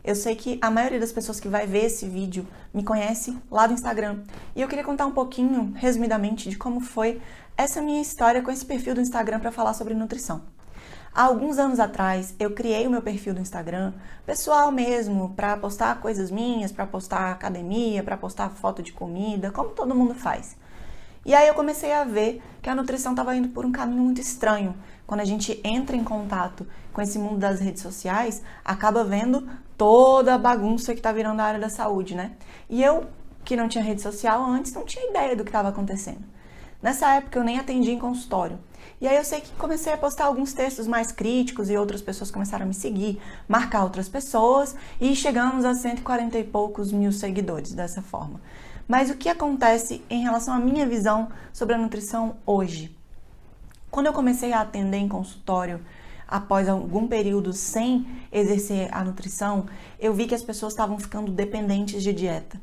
Eu sei que a maioria das pessoas que vai ver esse vídeo me conhece lá do Instagram. E eu queria contar um pouquinho, resumidamente, de como foi essa minha história com esse perfil do Instagram para falar sobre nutrição. Há alguns anos atrás, eu criei o meu perfil do Instagram, pessoal mesmo, para postar coisas minhas, para postar academia, para postar foto de comida, como todo mundo faz. E aí eu comecei a ver que a nutrição estava indo por um caminho muito estranho. Quando a gente entra em contato com esse mundo das redes sociais, acaba vendo toda a bagunça que está virando a área da saúde, né? E eu, que não tinha rede social antes, não tinha ideia do que estava acontecendo. Nessa época eu nem atendia em consultório. E aí eu sei que comecei a postar alguns textos mais críticos e outras pessoas começaram a me seguir, marcar outras pessoas e chegamos a 140 e poucos mil seguidores dessa forma. Mas o que acontece em relação à minha visão sobre a nutrição hoje? Quando eu comecei a atender em consultório, após algum período sem exercer a nutrição, eu vi que as pessoas estavam ficando dependentes de dieta.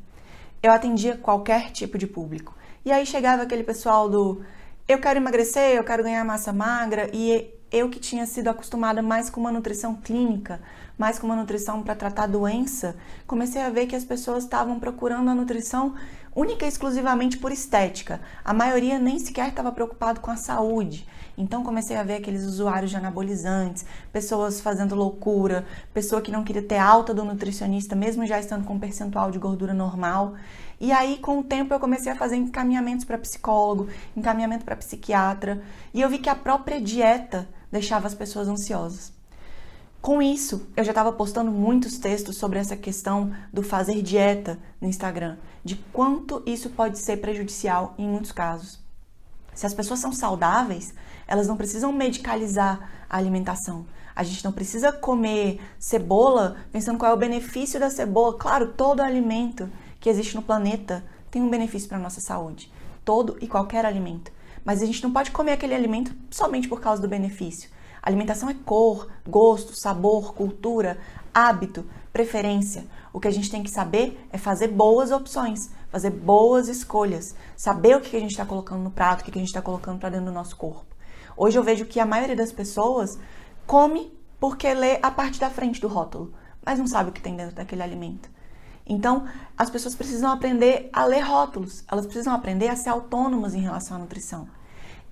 Eu atendia qualquer tipo de público. E aí chegava aquele pessoal do eu quero emagrecer, eu quero ganhar massa magra, e eu que tinha sido acostumada mais com uma nutrição clínica, mais com uma nutrição para tratar doença, comecei a ver que as pessoas estavam procurando a nutrição única e exclusivamente por estética. A maioria nem sequer estava preocupado com a saúde. Então comecei a ver aqueles usuários de anabolizantes, pessoas fazendo loucura, pessoa que não queria ter alta do nutricionista, mesmo já estando com um percentual de gordura normal. E aí, com o tempo, eu comecei a fazer encaminhamentos para psicólogo, encaminhamento para psiquiatra, e eu vi que a própria dieta deixava as pessoas ansiosas. Com isso, eu já estava postando muitos textos sobre essa questão do fazer dieta no Instagram, de quanto isso pode ser prejudicial em muitos casos. Se as pessoas são saudáveis, elas não precisam medicalizar a alimentação. A gente não precisa comer cebola pensando qual é o benefício da cebola. Claro, todo alimento que existe no planeta tem um benefício para a nossa saúde. Todo e qualquer alimento. Mas a gente não pode comer aquele alimento somente por causa do benefício. Alimentação é cor, gosto, sabor, cultura, hábito, preferência. O que a gente tem que saber é fazer boas opções, fazer boas escolhas, saber o que a gente está colocando no prato, o que a gente está colocando para dentro do nosso corpo. Hoje eu vejo que a maioria das pessoas come porque lê a parte da frente do rótulo, mas não sabe o que tem dentro daquele alimento. Então, as pessoas precisam aprender a ler rótulos, elas precisam aprender a ser autônomas em relação à nutrição.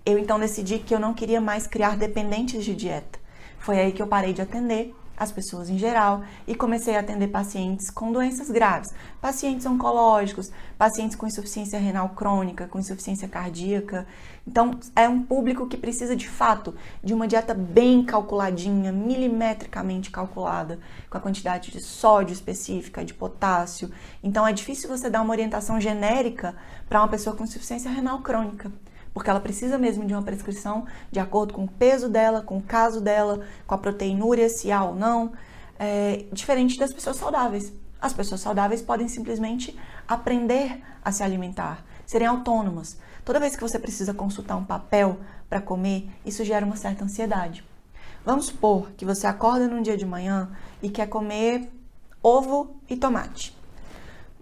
Eu então decidi que eu não queria mais criar dependentes de dieta. Foi aí que eu parei de atender as pessoas em geral e comecei a atender pacientes com doenças graves, pacientes oncológicos, pacientes com insuficiência renal crônica, com insuficiência cardíaca. Então, é um público que precisa de fato de uma dieta bem calculadinha, milimetricamente calculada, com a quantidade de sódio específica, de potássio. Então, é difícil você dar uma orientação genérica para uma pessoa com insuficiência renal crônica, porque ela precisa mesmo de uma prescrição de acordo com o peso dela, com o caso dela, com a proteinúria, se há ou não, diferente das pessoas saudáveis. As pessoas saudáveis podem simplesmente aprender a se alimentar, serem autônomas. Toda vez que você precisa consultar um papel para comer, isso gera uma certa ansiedade. Vamos supor que você acorda num dia de manhã e quer comer ovo e tomate.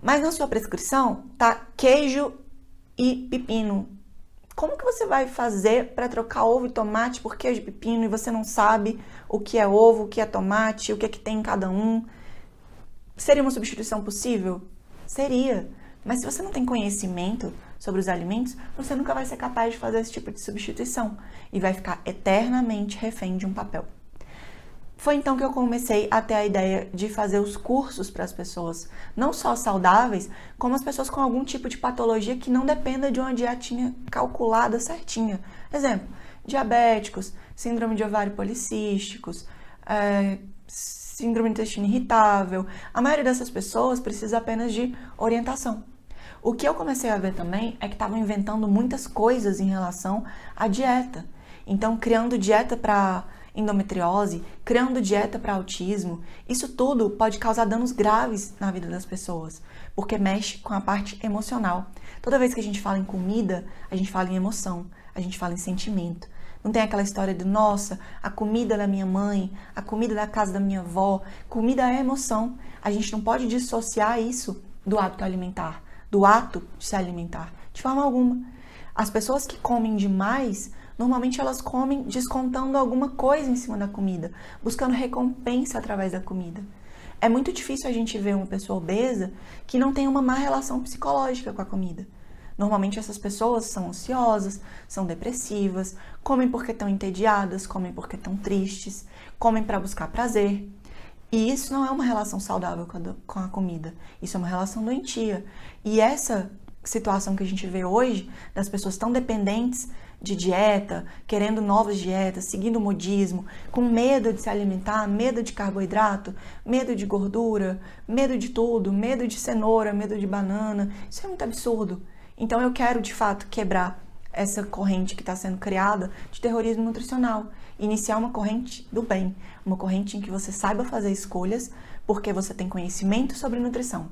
Mas na sua prescrição tá queijo e pepino. Como que você vai fazer para trocar ovo e tomate por queijo e pepino e você não sabe o que é ovo, o que é tomate, o que é que tem em cada um? Seria uma substituição possível? Seria. Mas se você não tem conhecimento sobre os alimentos, você nunca vai ser capaz de fazer esse tipo de substituição e vai ficar eternamente refém de um papel. Foi então que eu comecei a ter a ideia de fazer os cursos para as pessoas, não só saudáveis, como as pessoas com algum tipo de patologia que não dependa de uma dietinha calculada certinha. Exemplo, diabéticos, síndrome de ovário policísticos, síndrome do intestino irritável. A maioria dessas pessoas precisa apenas de orientação. O que eu comecei a ver também é que estavam inventando muitas coisas em relação à dieta. Então, criando dieta para endometriose, criando dieta para autismo, isso tudo pode causar danos graves na vida das pessoas, porque mexe com a parte emocional. Toda vez que a gente fala em comida, a gente fala em emoção, a gente fala em sentimento. Não tem aquela história de, nossa, a comida da minha mãe, a comida da casa da minha avó. Comida é emoção. A gente não pode dissociar isso do hábito alimentar, do ato de se alimentar, de forma alguma. As pessoas que comem demais, normalmente elas comem descontando alguma coisa em cima da comida, buscando recompensa através da comida. É muito difícil a gente ver uma pessoa obesa que não tem uma má relação psicológica com a comida. Normalmente essas pessoas são ansiosas, são depressivas, comem porque estão entediadas, comem porque estão tristes, comem para buscar prazer. E isso não é uma relação saudável com a comida, isso é uma relação doentia. E essa situação que a gente vê hoje, das pessoas tão dependentes de dieta, querendo novas dietas, seguindo o modismo, com medo de se alimentar, medo de carboidrato, medo de gordura, medo de tudo, medo de cenoura, medo de banana, isso é muito absurdo. Então eu quero, de fato, quebrar essa corrente que está sendo criada de terrorismo nutricional. Iniciar uma corrente do bem, uma corrente em que você saiba fazer escolhas porque você tem conhecimento sobre nutrição.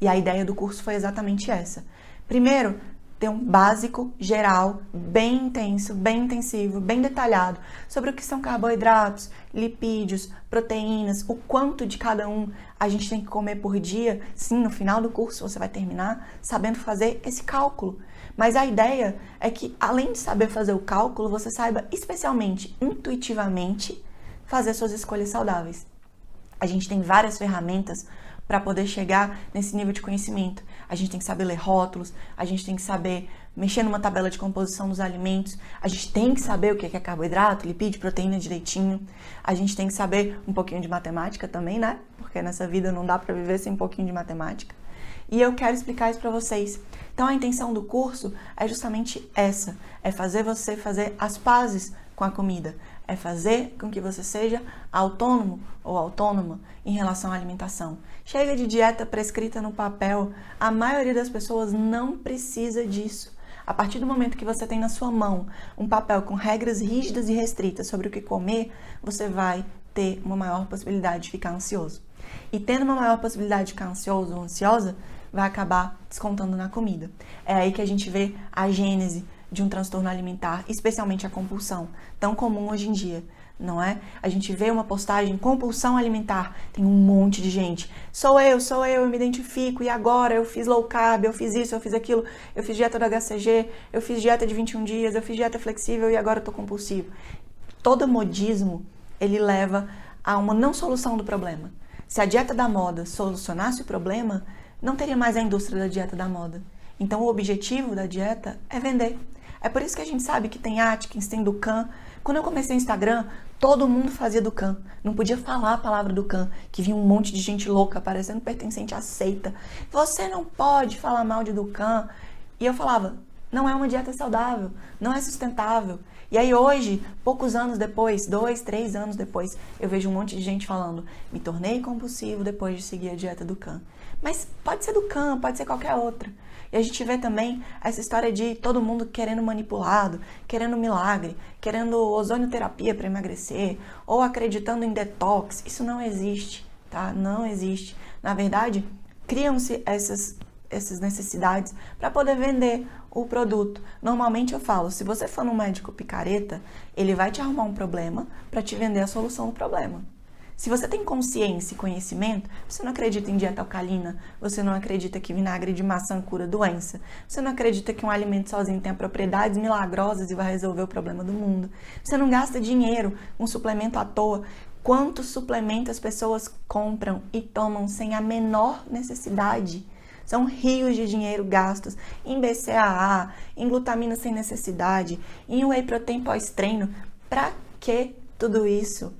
E a ideia do curso foi exatamente essa. Primeiro, ter um básico geral, bem intenso, bem intensivo, bem detalhado sobre o que são carboidratos, lipídios, proteínas, o quanto de cada um a gente tem que comer por dia. Sim, no final do curso você vai terminar sabendo fazer esse cálculo. Mas a ideia é que, além de saber fazer o cálculo, você saiba, especialmente, intuitivamente, fazer suas escolhas saudáveis. A gente tem várias ferramentas para poder chegar nesse nível de conhecimento. A gente tem que saber ler rótulos, a gente tem que saber mexer numa tabela de composição dos alimentos, a gente tem que saber o que é carboidrato, lipídio, proteína direitinho, a gente tem que saber um pouquinho de matemática também, né? Porque nessa vida não dá para viver sem um pouquinho de matemática. E eu quero explicar isso para vocês. Então a intenção do curso é justamente essa, é fazer você fazer as pazes com a comida, é fazer com que você seja autônomo ou autônoma em relação à alimentação. Chega de dieta prescrita no papel, a maioria das pessoas não precisa disso. A partir do momento que você tem na sua mão um papel com regras rígidas e restritas sobre o que comer, você vai ter uma maior possibilidade de ficar ansioso. E tendo uma maior possibilidade de ficar ansioso ou ansiosa, vai acabar descontando na comida. É aí que a gente vê a gênese de um transtorno alimentar, especialmente a compulsão, tão comum hoje em dia, não é? A gente vê uma postagem, compulsão alimentar, tem um monte de gente. Sou eu me identifico, e agora eu fiz low carb, eu fiz isso, eu fiz aquilo, eu fiz dieta do HCG, eu fiz dieta de 21 dias, eu fiz dieta flexível e agora eu tô compulsivo. Todo modismo, ele leva a uma não solução do problema. Se a dieta da moda solucionasse o problema, não teria mais a indústria da dieta da moda. Então o objetivo da dieta é vender. É por isso que a gente sabe que tem Atkins, tem Dukan. Quando eu comecei o Instagram, todo mundo fazia Dukan. Não podia falar a palavra Dukan, que vinha um monte de gente louca, parecendo pertencente à seita. Você não pode falar mal de Dukan. E eu falava, não é uma dieta saudável, não é sustentável. E aí hoje, poucos anos depois, 2, 3 anos depois, eu vejo um monte de gente falando, me tornei compulsivo depois de seguir a dieta Dukan. Mas pode ser Dukan, pode ser qualquer outra. E a gente vê também essa história de todo mundo querendo manipulado, querendo milagre, querendo ozonioterapia para emagrecer, ou acreditando em detox. Isso não existe, tá? Não existe. Na verdade, criam-se essas necessidades para poder vender o produto. Normalmente eu falo, se você for num médico picareta, ele vai te arrumar um problema para te vender a solução do problema. Se você tem consciência e conhecimento, você não acredita em dieta alcalina, você não acredita que vinagre de maçã cura doença, você não acredita que um alimento sozinho tem propriedades milagrosas e vai resolver o problema do mundo, você não gasta dinheiro com suplemento à toa. Quantos suplementos as pessoas compram e tomam sem a menor necessidade? São rios de dinheiro gastos em BCAA, em glutamina sem necessidade, em whey protein pós-treino. Pra que tudo isso?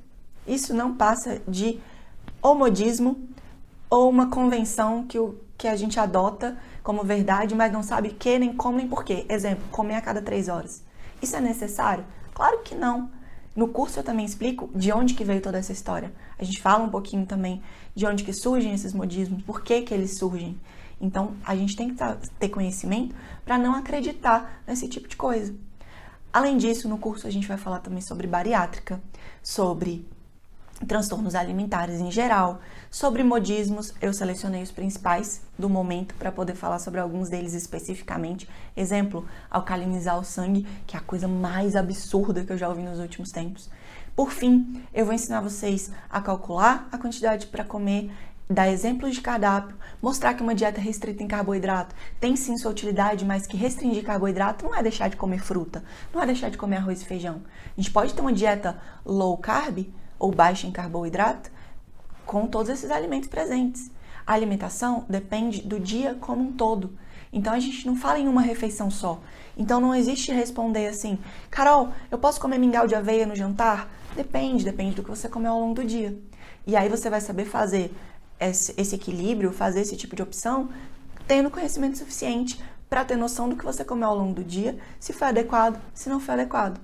Isso não passa de ou modismo ou uma convenção que a gente adota como verdade, mas não sabe que, nem como, nem porquê. Exemplo, comer a cada 3 horas. Isso é necessário? Claro que não. No curso eu também explico de onde que veio toda essa história. A gente fala um pouquinho também de onde que surgem esses modismos, por que que eles surgem. Então, a gente tem que ter conhecimento para não acreditar nesse tipo de coisa. Além disso, no curso a gente vai falar também sobre bariátrica, sobre transtornos alimentares em geral, sobre modismos. Eu selecionei os principais do momento para poder falar sobre alguns deles especificamente. Exemplo, alcalinizar o sangue, que é a coisa mais absurda que eu já ouvi nos últimos tempos. Por fim, eu vou ensinar vocês a calcular a quantidade para comer, dar exemplos de cardápio, mostrar que uma dieta restrita em carboidrato tem sim sua utilidade, mas que restringir carboidrato não é deixar de comer fruta, não é deixar de comer arroz e feijão. A gente pode ter uma dieta low carb, ou baixa em carboidrato, com todos esses alimentos presentes. A alimentação depende do dia como um todo. Então a gente não fala em uma refeição só. Então não existe responder assim, Carol, eu posso comer mingau de aveia no jantar? Depende do que você comeu ao longo do dia. E aí você vai saber fazer esse equilíbrio, fazer esse tipo de opção, tendo conhecimento suficiente para ter noção do que você comeu ao longo do dia, se foi adequado, se não foi adequado.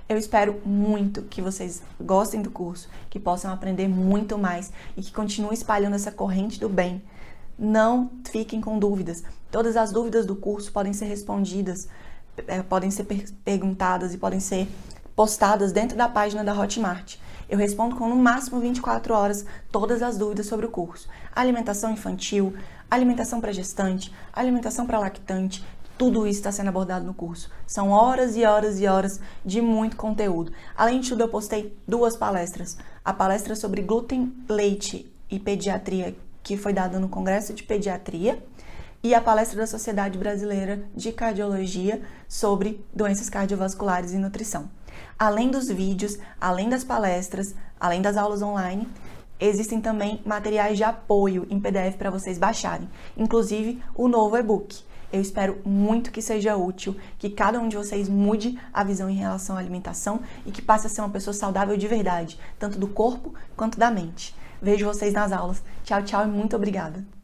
Eu espero muito que vocês gostem do curso, que possam aprender muito mais e que continuem espalhando essa corrente do bem. Não fiquem com dúvidas. Todas as dúvidas do curso podem ser respondidas, podem ser perguntadas e podem ser postadas dentro da página da Hotmart. Eu respondo com no máximo 24 horas todas as dúvidas sobre o curso. Alimentação infantil, alimentação para gestante, alimentação para lactante, tudo isso está sendo abordado no curso. São horas e horas e horas de muito conteúdo. Além de tudo, eu postei 2 palestras. A palestra sobre glúten, leite e pediatria, que foi dada no Congresso de Pediatria, e a palestra da Sociedade Brasileira de Cardiologia sobre doenças cardiovasculares e nutrição. Além dos vídeos, além das palestras, além das aulas online, existem também materiais de apoio em PDF para vocês baixarem, inclusive o novo e-book. Eu espero muito que seja útil, que cada um de vocês mude a visão em relação à alimentação e que passe a ser uma pessoa saudável de verdade, tanto do corpo quanto da mente. Vejo vocês nas aulas. Tchau, tchau e muito obrigada!